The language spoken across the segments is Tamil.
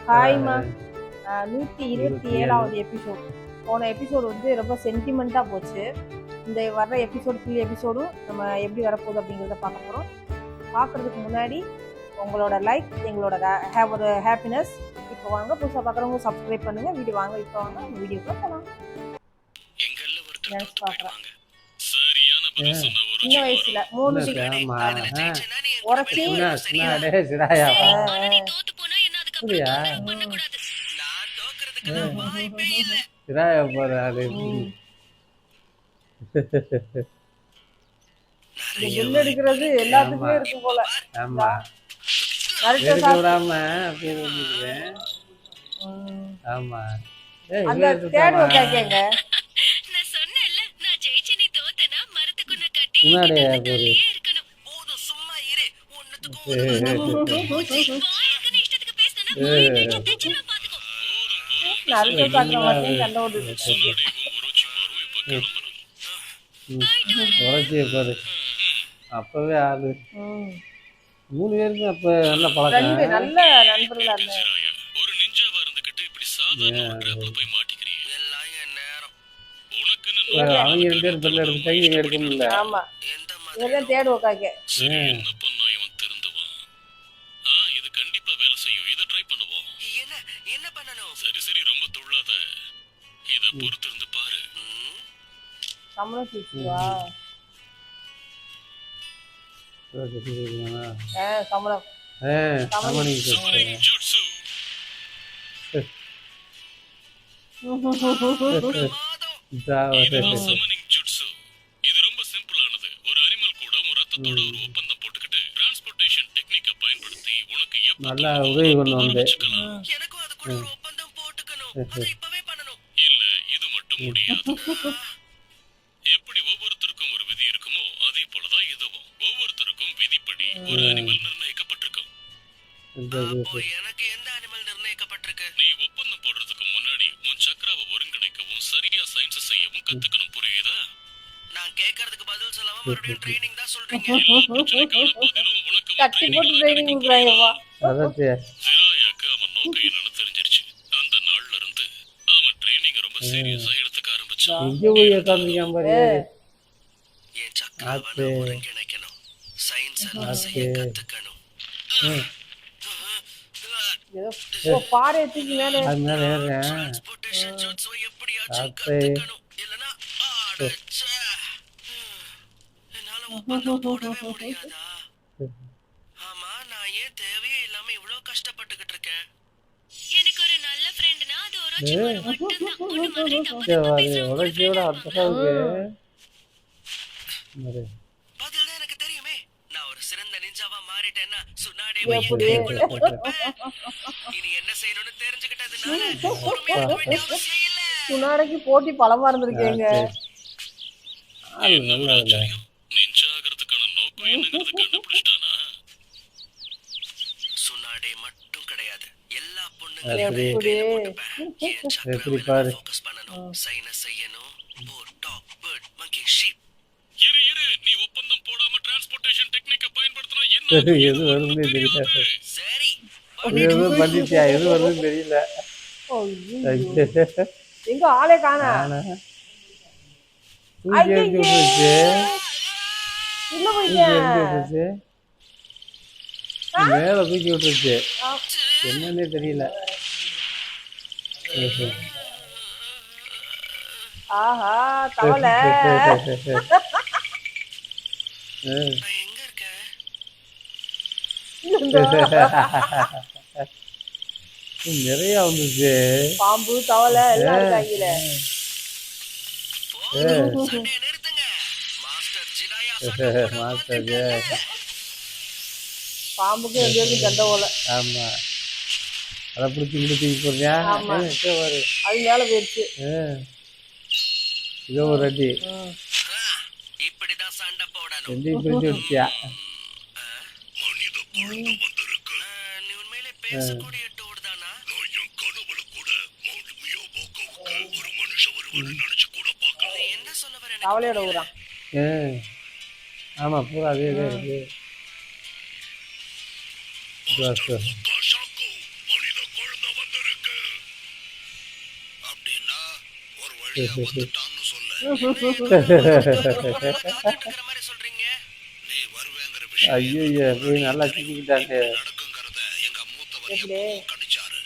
ஹாய்மா. 127வது எபிசோட். போன எபிசோடு வந்து ரொம்ப சென்டிமெண்ட்டாக போச்சு. இந்த வர்ற எபிசோடு ஃபுல் எபிசோடும் நம்ம எப்படி வரப்போகுது அப்படிங்கிறத பார்க்க போகிறோம். பார்க்குறதுக்கு முன்னாடி உங்களோட லைக் எங்களோட ஒரு ஹாப்பினஸ். இப்போ வாங்க புதுசாக பார்க்குறவங்க சப்ஸ்கிரைப் பண்ணுங்கள். வீடியோ வாங்க இப்போ வாங்க நம்ம வீடியோக்குள்ள போகலாம். டான்ஸ் பார்க்குறேன் சின்ன வயசுல 3 உரச்சி எடுக்கிறது எல்லாத்துக்குமே இருக்கு போல. அந்த தேர்ட் கேங்க அப்பவே ஆளு 3 பேருக்கும் அப்ப நல்ல பழக்கம். நல்ல நண்பர்களா இருந்தாங்க. ஒரு நிஞ்சாவா இருந்துகிட்டு இப்படி சாதாரண ஒரு கிராப்ல போய் மாட்டிக்கிறீங்க. எல்லாம் என் நேரம். உனக்குன்னு அவங்க 2 பேரும் பெல்ல எடுத்துட்டாங்க, நீங்க எடுக்க முடியல. ஆமா, இதெல்லாம் தேடு உட்காங்க. என்ன பண்ணா இவன் திருந்துவான்? இது கண்டிப்பா வேலை செய்யும். இத ட்ரை பண்ணுவோம். என்ன பண்ணணும்? சரி ரொம்ப துள்ளாத. இத பொறுத்து இருந்து பாரு. சம்பளம் தூக்குவா. சம்பளம் ஜுட்சு. சமனிங் ஜுட்சு. இது ரொம்ப சிம்பிளானது. ஒரு அனிமல் கூட உன் ரத்தத்தோட ஒரு ஒப்பந்தம் போட்டுக்கிட்டு டிரான்ஸ்போர்ட்டேஷன் டெக்னிக்க பயன்படுத்தி உனக்கு நல்லா உதவி பண்ணுவாங்க. எனக்கும் அது கூட ஒரு ஒப்பந்தம் போட்டுக்கணும். அதை இப்பவே பண்ணணும். இல்ல இது மட்டும் முடியாது. எப்படி ஒவ்வொருத்தருக்கும் ஒரு விதி இருக்குமோ அதே போலதான் இதுவும். ஒவ்வொருத்தருக்கும் விதிப்படி ஒரு அனிமல் நிர்ணயிக்கப்பட்டிருக்கும். அப்போ எனக்கு எந்த அனிமல் நிர்ணயிக்கப்பட்டிருக்கு? நீ ஒப்பந்தம் போடுறதுக்கு முன்னாடி உன் சக்கராவை ஒருங்கிணைக்கவும் சரியா சயின்ஸ் செய்யவும் கத்துக்கணும். புரியுதா? நான் கேக்குறதுக்கு பதில் சொல்லாம மறுபடியும் ட்ரைனிங் தான் சொல்றீங்க. ஜிராயாக்கு அவன் நோக்கம் என்னன்னு தெரிஞ்சிருச்சு. அந்த நாள்ல இருந்து அவன் ட்ரைனிங் ரொம்ப சீரியஸா எடுத்துக்க ஆரம்பிச்சான். என் சக்கராவை ஒருங்கிணைக்கணும், சயின்ஸ் எல்லாம் செய்ய கத்துக்கணும். பாரு தூக்கி மேலே டிரான்ஸ்போர்ட்டேஷன் ஜூட்ஸு எப்படியாச்சும் கத்துக்கணும். இல்லனா என்னால ஒப்பந்தம் போடவே முடியாதா? ஆமா, நான் ஏன் தேவையே இல்லாம இவ்வளவு கஷ்டப்பட்டுக்கிட்டு இருக்கேன்? எனக்கு ஒரு நல்ல ஃப்ரெண்ட்னா அது ஒரோச்சிமாரு மட்டும்தான். ஒண்ணு மாதிரி தப்பா பேசுறேன். பதில் தான் எனக்கு தெரியுமே. நான் ஒரு சிறந்த நிஞ்சாவா மாறிட்டேன்னா சுனாடேவை கைக்குள்ள போட்டுப்பேன். இனி என்ன செய்யணும்னு தெரிஞ்சுக்கிட்டதுனால பொறுமையா இருக்க வேண்டிய அவசியம் இல்ல. சுனாடைக்கு போட்டி பலமா இருந்திருக்கீங்க. நிஞ்சா ஆகிறதுக்கான நோக்கம் என்னங்கிறது கண்டுபிடிச்சிட்டானா? சுனாடே மட்டும் கிடையாது, எல்லா பொண்ணுங்களையும் போட்டுப்பேன். என் சக்கராவை ஃபோக்கஸ் பண்ணணும், சைனஸ் செய்யணும். டாக், பேர்ட், மங்கி, ஷீப். இரு நீ ஒப்பந்தம் போடாம டிரான்ஸ்போர்ட்டேஷன் டெக்னிக்க பயன்படுத்தினா என்ன எது வருதுன்னு தெரியல. சரி பண்ணிட்டியா? எது வருதுன்னு தெரியல. எங்க ஆளே காணா. மேல தூக்கி விட்டுருச்சு, என்னன்னே தெரியல. ஆஹா, தவளை எங்க இருக்க? நிறைய வந்துச்சு. பாம்பு தவளை எல்லாம் இருக்காங்கல. சண்டே நிறுத்துங்க. மாஸ்டர் ஜிராயா சண்டை பாம்புக்கு எங்க இருக்கு சண்டை போல. ஆமா, அதை பிடிச்சி போறியா? அது மேல போயிடுச்சு. இதோ ஒரு அடி. இப்படிதான் சண்டை போடணும். எந்தையும் பிரிச்சு விடுச்சியா? மனித குழந்தை வந்திருக்கு. நீ உண்மையிலே பேசக்கூடிய டோர்தானா? நான் என் கனவுல கூட மவுண்ட் மியோபோக்கோவுக்கு ஒரு மனுஷன் வருவான்னு நினைச்சு கூட பார்க்கல. நீ என்ன சொல்ல வர? தவளையோட ஊரா? ஆமா, பூரா அதே இருக்கு. மனித குழந்தை வழியா வந்துட்டான்னு சொல்லு. காத்துட்டு இருக்கிற மாதிரி சொல்றீங்க. நீ வருவேங்கிற விஷயம் ஐயோ போய் நல்லா கிண்டிக்கிட்டாங்க. நடக்குங்கிறத எங்க மூத்தவர் எப்படி எப்பவும் கணிச்சாரு.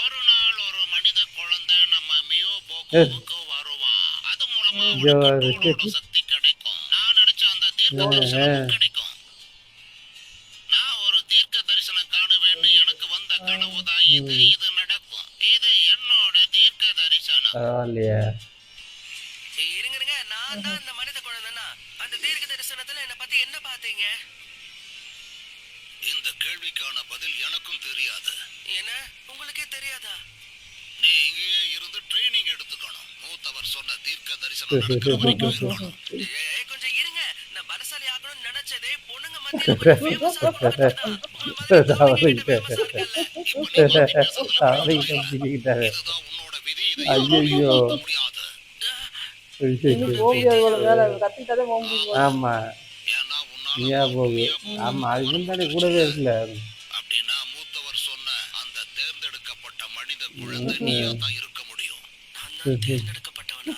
ஒரு நாள் ஒரு மனித குழந்தை நம்ம மியோ போகோவுக்கு வருவான். அது மூலமா உனக்கு டோடோட சக்தி கிடைக்கும். நான் நினைச்ச அந்த தீர்க்க தரிசனமும் கிடைக்கும். நான் ஒரு தீர்க்க தரிசனம் காணுவேன்னு எனக்கு வந்த கனவுதான் இது. இது நடக்கும். இது என்னோட தீர்க்க தரிசனம். பரவாயில்லையே. இருங்க, நான் தான் இந்த மனித குழந்தைனா அந்த தீர்க்க தரிசனத்துல என்ன பத்தி என்ன பாத்தீங்க? இந்த கேள்விக்கான பதில் எனக்கும் தெரியாது. என்ன உங்களுக்கே தெரியாதா? நீ இங்கேயே இருந்து ட்ரைனிங் எடுத்துக்கணும். மூத்தவர் சொன்ன தீர்க்க தரிசனம் நடக்கிற வரைக்கும் இருக்கணும். கொஞ்சம் இருங்க, நான் பலசாலி ஆகணும்னு நினைச்சதே பொண்ணுங்க மத்தியில கொஞ்சம் famous ஆகணும்னு கிண்டிக்கிட்டாரு. இதுதான் உன்னோட விதி. இதை ஐயோ மாத்த முடியாது. இன்னும் போக முடியாது போல வேலை கத்துக்கிட்டாதே போக முடியும் போல. ஆமா ஏன்னா உன்னால நீயா போகு. ஆமா அது முன்னாடி கூடவே இருக்குல்ல. அப்படின்னா மூத்தவர் சொன்ன அந்த தேர்ந்தெடுக்கப்பட்ட மனித குழந்தை நீயா தான் இருக்க முடியும். நான் தான் தேர்ந்தெடுக்கப்பட்டவனா?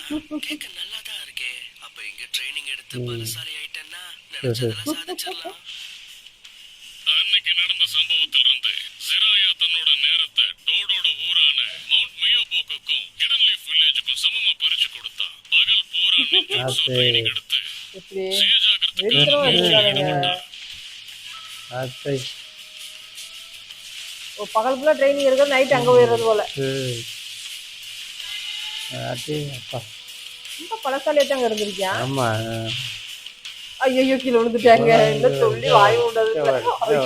கேட்க நல்லா தான் இருக்கே. அப்ப இங்க ட்ரைனிங் எடுத்து பலசாலி ஆயிட்டேன்னா நினைச்சதெல்லாம் சாதிச்சிடலாம். அன்னைக்கு நடந்த சம்பவத்திலிருந்து ஜிராயா தன்னோட நேரத்தை டோடோட ஊரான மவுண்ட் மியோபோக்குக்கும் ஹிடன் லீஃப் வில்லேஜுக்கும் சமமா பிரிச்சு கொடுத்தா. பகல் பூரா நிஞ்சுட்சு ட்ரைனிங் எடுத்து எப்படி சுயஜாகிரதைக்கான வெறித்தனமா முயற்சியில் இருக்காங்க. ஈடுபட்டார். அத்தை. பகல் ஃபுல்லா ட்ரைனிங் எடுக்கிறது நைட் அங்க போயிடுறது போல. அட்டே அப்பா. ரொம்ப பழசாலியா தாங்க இருந்திருக்கியா? ஆமா ஐயோ கீழே விழுந்துட்டாங்க. என்ன சொல்லி வாய் விடாது. ஐயோ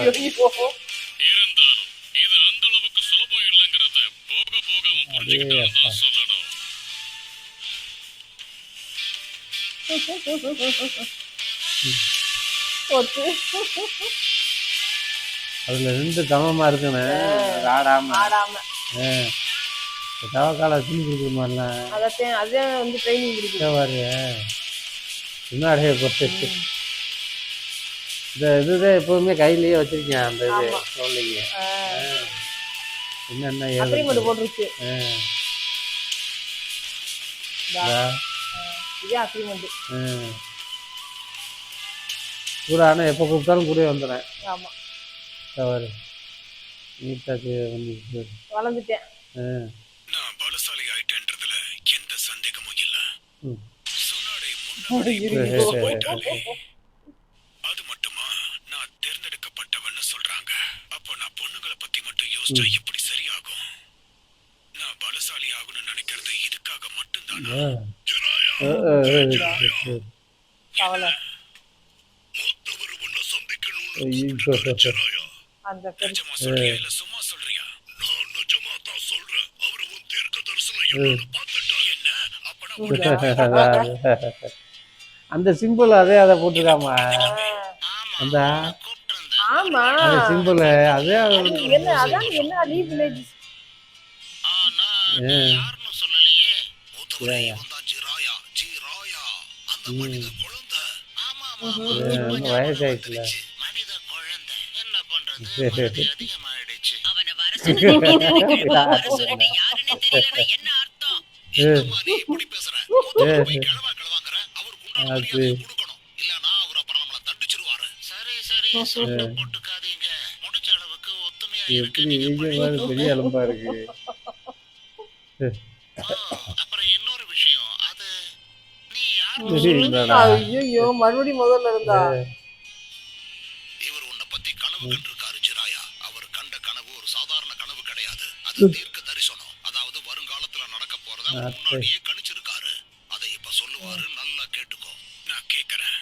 இருந்தாலும் இது அந்த அளவுக்கு சுலபம் இல்லைங்கிறத போக போக அவன் புரிஞ்சுக்கிட்டான்னு தான் சொல்லணும். போச்சு. அதுல 2 சமமா இருக்குன்னு ஆடாம ஆடாம தவக்கால துணி கொடுக்குற மாதிரிலாம் அதான் அதான் வந்து ட்ரைனிங் கொடுக்குது. பாரு முன்னாடியே போட்டு இந்த இதுதான் எப்பவுமே கையிலேயே வச்சிருக்கேன். அந்த இது ஆமா. சொல்லிங்க என்னென்ன அக்ரிமெண்ட் போட்டுருச்சு. இதே அக்ரிமெண்ட். கூட ஆனால் எப்போ கூப்பிட்டாலும் கூட வந்துடுறேன். ஆமா தவறு நீட்டாக்கு வந்து வளர்ந்துட்டேன். நான் பலசாலி ஆயிட்டேன்றதுல எந்த சந்தேகமும் இல்ல. சுனாடை அது மட்டுமா நான் தேர்ந்தெடுக்கப்பட்டவன்னு சொல்றாங்க. அப்போ நான் பொண்ணுங்களை பத்தி மட்டும் யோசிச்சா எப்படி சரியாகும்? நான் பலசாலி ஆகணும்னு நினைக்கிறது இதுக்காக மட்டும்தானா? கவலை மூத்தவர் உன்னை சந்திக்கணும்னு அந்த நிஜமா சொல்றியா இல்ல சும்மா சொல்றியா? நான் நிஜமா தான் சொல்றேன். அவர் உன் தீர்க்க தரிசனம் என்னன்னு பார்த்துட்டா என்ன? அப்பனா அந்த சிம்பிள் அதே அதை போட்டுருக்காமா. அந்த ஆமா அந்த சிம்பிள் அதே என்ன அதான் என்ன லீவ் வில்லேஜ். யாருன்னு சொல்லலையே. மூத்தவரே இவன் தான் ஜிராயா. ஜிராயா அந்த மனித குழந்தை. ஆமா ஆமா வயசாயிட்டுல மனித குழந்தை. என்ன பண்றது? அதிகமாயிடுச்சு. அவனை வர சொல்லிட்டு யாருன்னு தெரியலன்னா என்ன அர்த்தம்? என்னம்மா நீ இப்படி பேசுற? மூத்தவர் போய் கிளவாங்கற அவருக்கு உண்டான மரியாதையை கொடுக்கணும். இல்லனா அவர் அப்புறம் நம்மள தண்டிச்சிருவாரு. சரி சரி சண்டை போட்டுக்காதீங்க. முடிஞ்ச அளவுக்கு ஒத்துமையா இருக்க எப்படி நீங்க பெரிய அலம்பா இருக்கு. அப்புறம் இன்னொரு விஷயம். அது நீ யாரு? ஐயோ மறுபடியும் முதல்ல இருந்தா. இவர் உன்னை பத்தி கனவு கண்டிருக்காரு ஜிராயா. அவர் கண்ட கனவு ஒரு சாதாரண கனவு கிடையாது. அது தீர்க்க தரிசனம். அதாவது வருங்காலத்துல நடக்க போறத முன்னாடியே கணிச்சிருக்காரு. அதை இப்ப சொல்லுவாரு. நல்லா கேட்டுக்கோ. நான் கேக்குறேன்.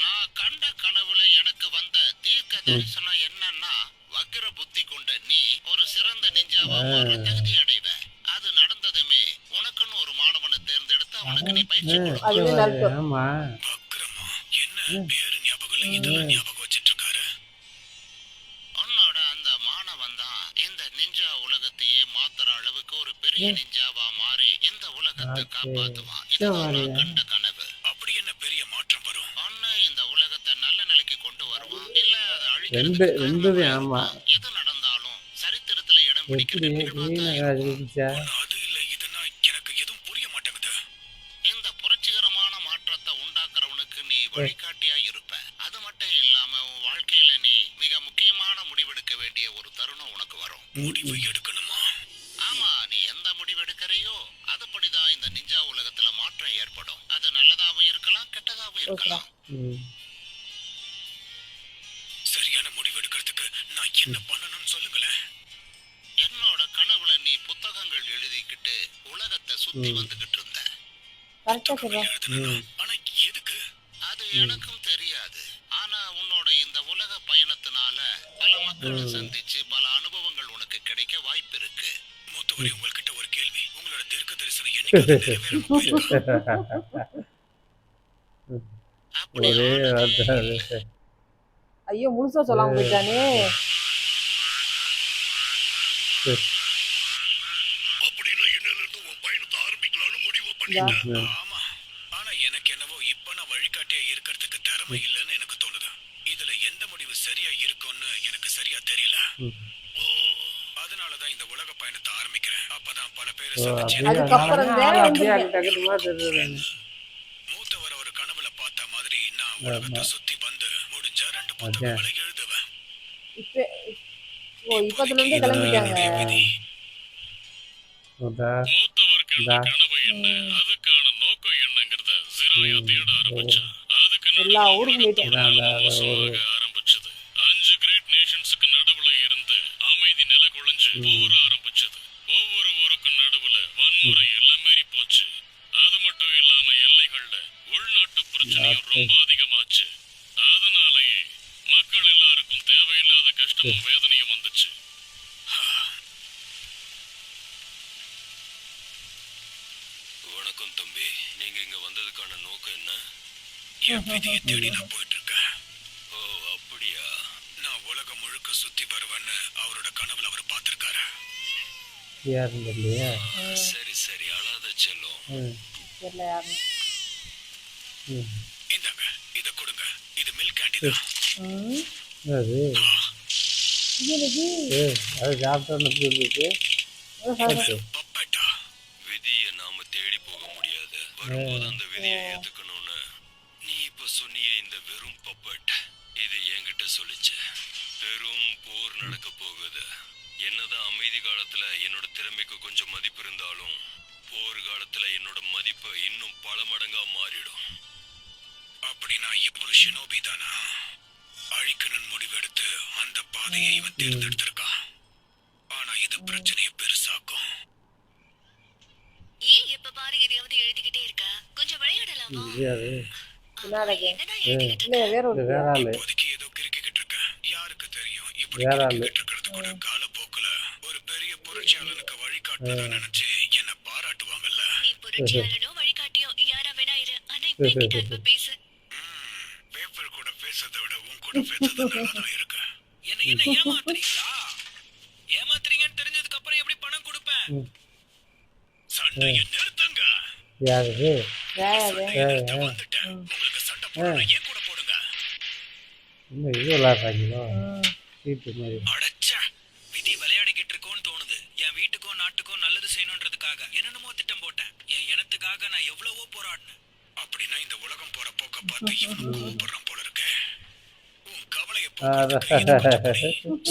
நான் கண்ட கனவுல எனக்கு வந்த தீர்க்க தரிசனம் என்னன்னா, வக்ர புத்தி கொண்ட நீ ஒரு சிறந்த நெஞ்சாவா மாற தகுதி அடைவ. அது நடந்ததுமே உனக்குன்னு ஒரு மாணவனை தேர்ந்தெடுத்து அவனுக்கு நீ பயிற்சி கொடுக்க. ஆமா வக்ரமா? என்ன பேரு ஞாபகம் இல்லை, இதெல்லாம் ஞாபகம் வச்சிட்டு இருக்காரு. உன்னோட அந்த மாணவன் தான் இந்த நிஞ்சா உலகத்தையே மாத்துற அளவுக்கு ஒரு பெரிய நிஞ்சாவா மாறி இந்த உலகத்தை காப்பாத்துவான். இதுதான் நான் கண்ட கனவு. அப்படி என்ன பெரிய மாற்றம் வரும்? ஒன்னு இந்த உலகத்தை நல்ல நிலைக்கு கொண்டு வருவான், இல்ல அதை அழிக்கிறது. ஆமா எது நடந்தாலும் சரித்திரத்துல இடம் பிடிக்கிற நிகழ்வா தான் இருக்கும். இருந்துச்சா அது இல்ல, இதுனா எனக்கு எதுவும் புரிய மாட்டேங்குது. வழிகாட்டியா இருப்ப. அது மட்டும் இல்லாம உன் வாழ்க்கையில நீ மிக முக்கியமான முடிவெடுக்க வேண்டிய ஒரு தருணம் உனக்கு வரும். முடிவு எடுக்கணுமா? ஆமா, நீ எந்த முடிவு எடுக்கிறையோ அதுபடிதான் இந்த நிஞ்சா உலகத்துல மாற்றம் ஏற்படும். அது நல்லதாவும் இருக்கலாம், கெட்டதாவும் இருக்கலாம். சரியான முடிவு எடுக்கிறதுக்கு நான் என்ன பண்ணணும்னு சொல்லுங்களேன். என்னோட கனவுல நீ புத்தகங்கள் எழுதிக்கிட்டு உலகத்தை சுத்தி வந்துகிட்டு இருந்த. ஆனா எதுக்கு? அது எனக்கும் தெரியாது. ஆனா உன்னோட இந்த உலக பயணத்தினால பல மக்களை சந்திச்சு பல அனுபவங்கள் உனக்கு கிடைக்க வாய்ப்பு இருக்கு. மூத்தவரே, உங்ககிட்ட ஒரு கேள்வி. உங்களோட தீர்க்க தரிசனம் என்னைக்கு நிறைவேறாம போயிருக்கா? அப்படி ஐயோ முழுசா சொல்லாம போயிட்டானே. அப்படின்னா என்னல இருந்து உன் பயணத்தை ஆரம்பிக்கலாம்னு முடிவு பண்ணிட்டேன். ஆமா, ஆனா எனக்கு என்னவோ இப்ப நான் வழிகாட்டியா இருக்கிறதுக்கு திறமை இல்லைன்னு எனக்கு தோணுது. இதுல எந்த முடிவு சரியா இருக்கும்னு எனக்கு சரியா தெரியல. அதனாலதான் இந்த உலக பயணத்தை ஆரம்பிக்கிறேன். அப்பதான் பல பேரை சந்திச்சு மூத்தவர் ஒரு கனவுல பார்த்த மாதிரி நான் உலகத்தை சுத்தி வந்து முடிஞ்ச 2 புத்தகங்களை எழுதுவேன். இப்பத்துல இருந்து கிளம்பிட்டாங்க. மூத்தவர் கண்ட கனவு என்ன, அதுக்கான நோக்கம் என்னங்கறத ஜிராயா தேட ஆரம்பிச்சா. அதுக்கு எல்லா ஊருக்கும் மோசமாக ஆரம்பிச்சது. 5 கிரேட் நேஷன்ஸ்க்கு நடுவுல இருந்த அமைதி நிலகுலைஞ்சு போர் ஆரம்பிச்சது. ஒவ்வொரு ஊருக்கும் நடுவுல வன்முறை எல்லாம் மீறி போச்சு. அது மட்டும் இல்லாம எல்லைகள்ல உள்நாட்டு பிரச்சனையும் ரொம்ப அதிகமாச்சு. அதனாலேயே மக்கள் எல்லாருக்கும் தேவையில்லாத கஷ்டமும் வேதனையும் வந்துச்சு. வணக்கம் தம்பி, நீங்க இங்க வந்ததுக்கான நோக்கம் என்ன? என் விதியை தேடி நான் போயிட்டு இருக்கேன். ஓ அப்படியா? நான் உலகம் முழுக்க சுத்தி வருவேன்னு அவரோட கனவுல அவர் பார்த்திருக்காரு. சரி சரி, அழாத செல்லும். இந்தாங்க, இத கொடுங்க. இது மில்க் கேண்டி தான். பப்பட்டா. விதியை நாம தேடி போக முடியாது. வரும்போது அந்த விதியை ஏத்துக்கணும்னு நீ இப்ப சொன்னியே. இந்த வெறும் பப்பட் இது என்கிட்ட சொல்லிச்சு. பெரும் போர் நடக்க போகுது. என்னதான் அமைதி காலத்துல என்னோட திறமைக்கு கொஞ்சம் மதிப்பு இருந்தாலும் போர் காலத்துல என்னோட மதிப்பு இன்னும் பல மடங்கா மாறிடும். அப்படின்னா இவரு ஷினோபி தானா? அழிக்கணும்னு முடிவெடுத்து அந்த பாதையை இவன் தேர்ந்தெடுத்திருக்கான். ஆனா இது பிரச்சனையை பெருசாக்கும். ஏன் எப்ப பாரு எதையாவது எழுதிக்கிட்டே இருக்க? கொஞ்சம் விளையாடலாமா? இப்போதைக்கு ஏதோ கிறுக்கிக்கிட்டு இருக்க. யாருக்கு தெரியும், இப்படி கிறுக்கிக்கிட்டு இருக்கிறது கூட காலப்போக்குல ஒரு பெரிய புரட்சியாளனுக்கு வழிகாட்டுறதா நினைச்சு என்ன பாராட்டுவாங்கல்ல. நீ புரட்சியாளனோ வழிகாட்டியோ யாரா வேணா இரு. ஆனா இப்ப என்கிட்ட அன்பா பேசு. பேப்பர் கூட பேசுறதை விட உன் கூட பேசுறது நல்லாதான் இருக்கு. என்ன ஏமாத்துறீங்களா? ஏமாத்துறீங்கன்னு தெரிஞ்சதுக்கு அப்புறம் எப்படி பணம் கொடுப்பேன்? சண்டையை நிறுத்துங்க. உங்களுக்கு சண்டை போடுங்க, ஏன் கூட போடுங்க. அடச்சா, விதி விளையாடிக்கிட்டு இருக்கோன்னு தோணுது. என் வீட்டுக்கும் நாட்டுக்கும் நல்லது செய்யணுன்றதுக்காக என்னென்னமோ திட்டம் போட்டேன். என் இனத்துக்காக நான் எவ்வளவோ போராடினேன். அப்படின்னா இந்த உலகம் போற போக்க பார்த்து இவனும் கோபப்படுறான் போல இருக்கு. உன் கவலையை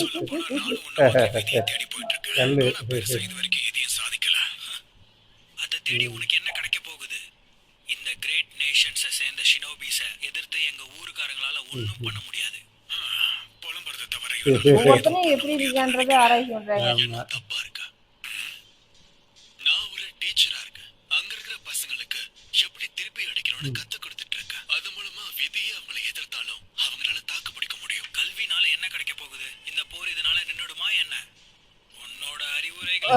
சொல்ல போனா நானும் உன்னை விதியை தேடி போயிட்டு இருக்கேன். ஆனா பெருசா இது வரைக்கும் எதையும் சாதிக்கல. அதை தேடி உனக்கு என்ன கிடைக்க போகுது? இந்த கிரேட் நேஷன்ஸை சேர்ந்த ஷினோபிஸ எதிர்த்து எங்க ஊருக்காரங்களால ஒன்றும் பண்ண முடியாது. புலம்புறதை தவிர எப்படி இருக்கான்றது ஆராய்ச்சி பண்றாங்க. தப்பா இருக்கா? நான் ஒரு டீச்சரா இருக்கேன். அங்க இருக்கிற பசங்களுக்கு எப்படி திருப்பி அடிக்கணும்னு கத்து கொடுத்துட்டு இருக்கேன். அது மூலமா விதியை அவங்களை எதிர்த்தாலும் அவங்களால தாக்கு பிடிக்க முடியும். கல்வினால என்ன கிடைக்க போகுது? இந்த போர் இதனால நின்னுடுமா என்ன? உன்னோட அறிவுரைகளை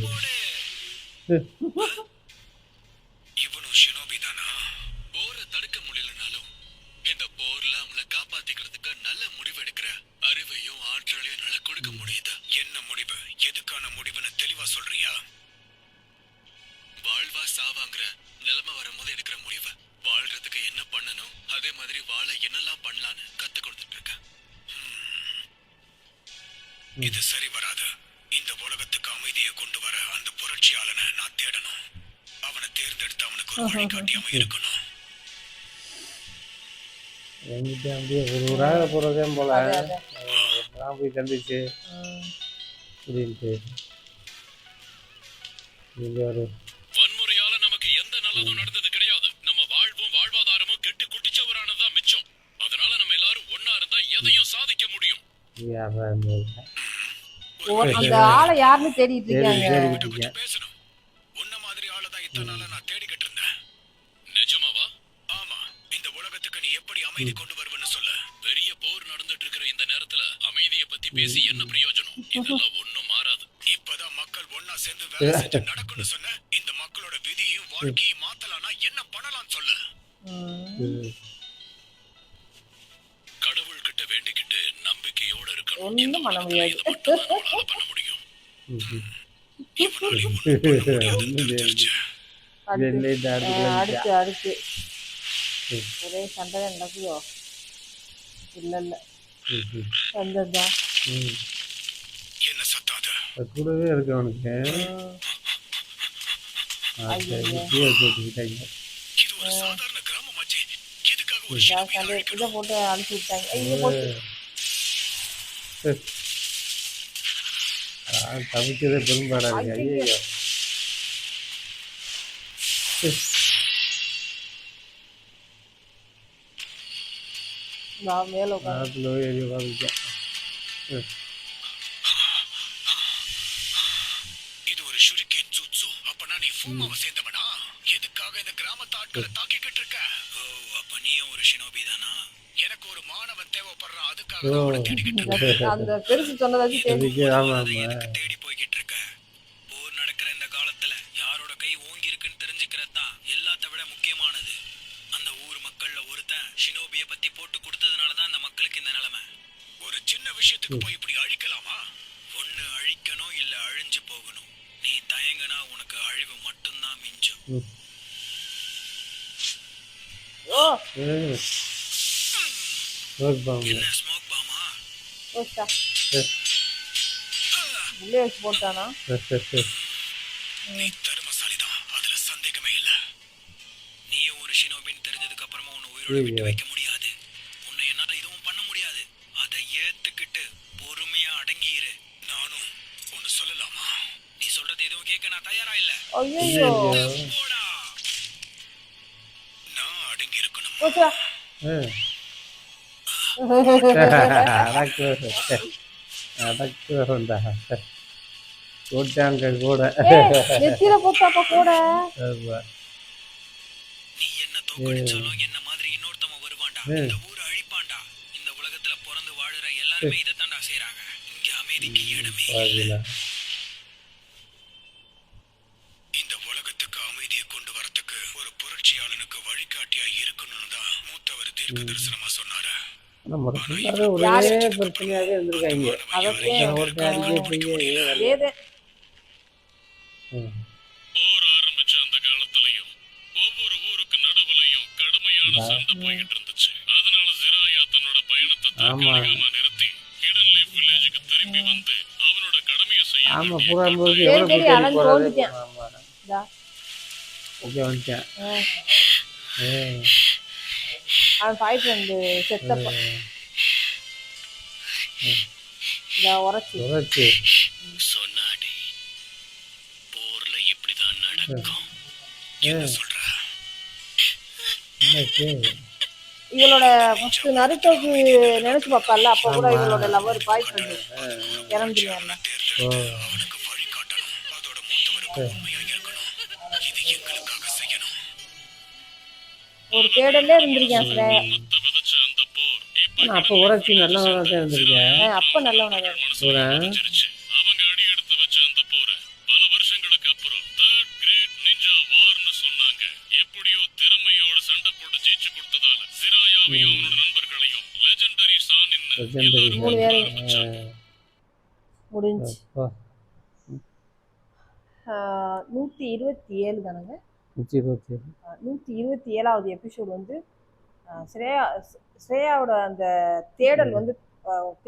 போடு. இவனும் ஷினோபி தானா? போரை தடுக்க முடியலனாலும் இந்த போர்ல அவங்கள காப்பாத்திக்கிறதுக்கு நல்ல முடிவு எடுக்கிற அறிவையும் ஆற்றலையும் நல்ல கொடுக்க முடியுது. என்ன முடிவு, எதுக்கான முடிவுன்னு தெளிவா சொல்றியா? வாழ்வா சாவாங்கிற நிலைமை வரும்போது எடுக்கிற முடிவு. வாழ்றதுக்கு என்ன பண்ணணும், அதே மாதிரி வாழ என்னெல்லாம் பண்ணலான்னு கத்து கொடுத்துட்டு இருக்க. இது சரி வராது. இந்த உலகத்துக்கு அமைதியை கொண்டு வர அந்த புரட்சியாளனை நான் தேடணும். அவனை தேர்ந்தெடுத்து அவனுக்கு ஒரு வழிகாட்டியாம இருக்கணும். என்கிட்ட அப்படியே ஒரு ஊராக போகிறதே போல அது அது நான் போய் கண்டுச்சு ம். அப்படின்ட்டு இது ஒரு வன்முறையால நமக்கு எந்த நல்லதும் நடந்தது கிடையாது. நம்ம வாழ்வும் வாழ்வாதாரமும் கெட்டு குட்டிச்சவரானதுதான் மிச்சம். அதனால நம்ம எல்லாரும் ஒண்ணா இருந்தா எதையும் சாதிக்க முடியும். யாரா இருந்தது அந்த ஆளை யாருன்னு தேடிட்டு இருக்காங்க. தேடிக்கிட்டு இருக்கேன். பேசணும். உன்ன மாதிரி ஆளதான் இத்தனை நாளா நான் தேடிக்கிட்டு இருந்தேன். நிஜமாவா? ஆமா. இந்த உலகத்துக்கு நீ எப்படி அமைதி கொண்டு வருவன்னு சொல்ல. பெரிய போர் நடந்துட்டு இருக்கிற இந்த நேரத்துல அமைதியை பத்தி பேசி என்ன பிரயோஜனம்? இதெல்லாம் ஒண்ணும் மாறாது. இப்பதான் மக்கள் ஒண்ணா சேர்ந்து வேலை செஞ்சு நடக்கும்னு சொன்ன. இந்த மக்களோட விதியும் வாழ்க்கையும் மாத்தலாம்னா என்ன பண்ணலாம்னு சொல்ல. ம். கடவுள்கிட்ட வேண்டிக்கிட்டு நம்பிக்கையோட இருக்கணும். ஒண்ணும் இந்த பண்ண உலகத்துல முடியாது. இதை மட்டும் தான் நம்மளால பண்ண முடியும். இவனால ஒண்ணும் பண்ண முடியாதுன்னு தெரிஞ்சிருச்சு. அடுத்து அடுத்து ஒரே சண்டை நடக்குதோ? இல்ல இல்ல வந்ததுதான். என்ன சத்தாத? கூடவே இருக்கு அவனுக்கு போட்டுக்கிட்டாங்க. இது ஒரு சாதாரண கிராமமாச்சே. எதுக்காக ஒரு ஷினோபி சண்டை அழிக்கணும்? இதை போட்டு அனுப்பிச்சு விட்டாங்க. ஐயோ போச்சு. தவிக்கிறதே பெரும்பாடா இருக்கு. ஐயோ நான் மேல உட்காந்து நாட்டில் ஏறி உட்காந்துட்டேன். இது ஒரு ஷுரிகேன் ஜூட்சு. அப்பனா நீ ஃபுமாவை சேர்ந்தவனா? எதுக்காக இந்த கிராமத்து ஆட்களை தாக்கிக்கிட்டு இருக்க? ஓ, அப்ப நீயும் ஒரு ஷினோபி தானா? எனக்கு ஒரு மாணவன் தேவைப்படுறான். அதுக்காக தான் அவனை தேடிக்கிட்டு இருக்கேன். அந்த பெருசு சொன்னதாச்சும் தேடி. அதுக்கு ஆமா அதை ஆமா எதுக்கு தேடி போய்கிட்டு இருக்க? போர் நடக்கிற இந்த காலத்துல யாரோட கை ஓங்கி இருக்குன்னு தெரிஞ்சுக்கிறது தான் எல்லாத்த விட முக்கியமானது. அந்த ஊர் மக்கள்ல ஒருத்தன் ஷினோபிய பத்தி போட்டு கொடுத்ததுனால தான் அந்த மக்களுக்கு இந்த நிலைமை. ஒரு சின்ன விஷயத்துக்கு போய் இப்படி அழிக்கலாமா? ஒண்ணு அழிக்கணும் இல்ல அழிஞ்சு போகணும். நீ தயங்கினா உனக்கு அழிவு மட்டும்தான் மிஞ்சும். ஓ என்ன ஸ்மோக் பாமா? போச்சா உள்ளே வச்சு போட்டானா? நீ தர்மசாலிதான், அதுல சந்தேகமே இல்ல. நீ ஒரு ஷினோபின்னு தெரிஞ்சதுக்கு அப்புறமா உன்னை உயிரோட விட்டு வைக்க முடியாது. உன்னை என்னால எதுவும் பண்ண முடியாது. அதை ஏத்துக்கிட்டு பொறுமையா அடங்கியிரு. நானும் ஒன்னு சொல்லலாமா? நீ சொல்றது எதுவும் கேட்க நான் தயாரா இல்ல. ஐயோ போடா. நான் அடங்கி இருக்கணும். போச்சா போட்டாங்க கூட நெத்தியில போட்டாப்பா கூட. நீ என்ன தோக்கடிச்சாலும் என்ன மாதிரி இன்னொருத்தவன் வருவான்டா. இந்த ஊரை அழிப்பான்டா. இந்த உலகத்துல பிறந்து வாழுற எல்லாருமே இதைத்தான்டா செய்றாங்க. இங்க அமைதிக்கு இடமே இல்ல. இந்த உலகத்துக்கு அமைதியை கொண்டு வரதுக்கு ஒரு புரட்சியாளனுக்கு வழிகாட்டியா இருக்கணும்னு தான் மூத்தவர் தீர்க்க தரிசனமா சொன்னாரு. ஒரே பிரச்சனையாவே இருந்திருக்காங்க. ஏதே போர் ஆரம்பிச்ச அந்த காலத்துலயும் ஒவ்வொரு ஊருக்கு நடுவுலயும் கடுமையான சண்டை போய்கிட்டு இருந்துச்சு. அதனால ஜிராயா தன்னோட பயணத்தை தற்காலிகமா நிறுத்தி ஹிடன் லீஃப் வில்லேஜுக்கு திரும்பி வந்து அவனோட கடமையை செய்ய ஆமா வேண்டிய பூரா போது கட்டாயம். எவ்வளவு சரி, தேடி அலைஞ்சு போறது. ஓடிட்டேன். ஆமா இதா. ஓகே வந்துட்டேன். அவன் பாய் ஃப்ரெண்டு செத்தப்ப உரைச்சி சொன்னாடி போர்ல இப்படிதான் நடக்கும். என்ன சொல்ற? இவளோட ஃபர்ஸ்ட் நருட்டோக்கு நினைச்சு பார்ப்பால, அப்ப கூட இவளோட லவர் பாய் ஃப்ரெண்டு இறந்துருவாங்க. அவனுக்கு வழிகாட்டணும். அதோட மூத்தவருக்கு உண்மையா இருக்கணும். இது எங்களுக்காக செய்யணும். ஒரு தேடலே இருந்திருக்கேன் சார். மத்த விதைச்ச அந்த போர் இப்ப அப்ப உரைச்சி நல்லவனா தான் இருந்திருக்கேன். அப்ப நல்லவன மனசுல பதிஞ்சிருச்சு. அவங்க அடி எடுத்து வச்ச அந்த போரை பல வருஷங்களுக்கு அப்புறம் தேர்ட் கிரேட் நிஞ்சா வார்னு சொன்னாங்க. எப்படியோ திறமையோட சண்டை போட்டு ஜெயிச்சு கொடுத்ததால ஜிராயாவையும் அவனோட நண்பர்களையும் லெஜெண்டரி சானின்னு எல்லாரும் மூணு கூப்பிட பேரும் ஆரம்பிச்சாங்க. முடிஞ்சு 127 தானங்க. 127வது எபிசோடு வந்து ஸ்ரேயாவோட அந்த தேடல் வந்து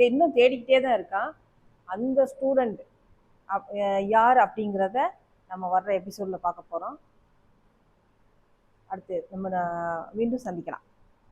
இன்னும் தேடிக்கிட்டே தான் இருக்கான். அந்த ஸ்டூடெண்ட் யார் அப்படிங்கிறத நம்ம வர்ற எபிசோடில் பார்க்க போகிறோம். அடுத்து நம்ம மீண்டும் சந்திக்கலாம்.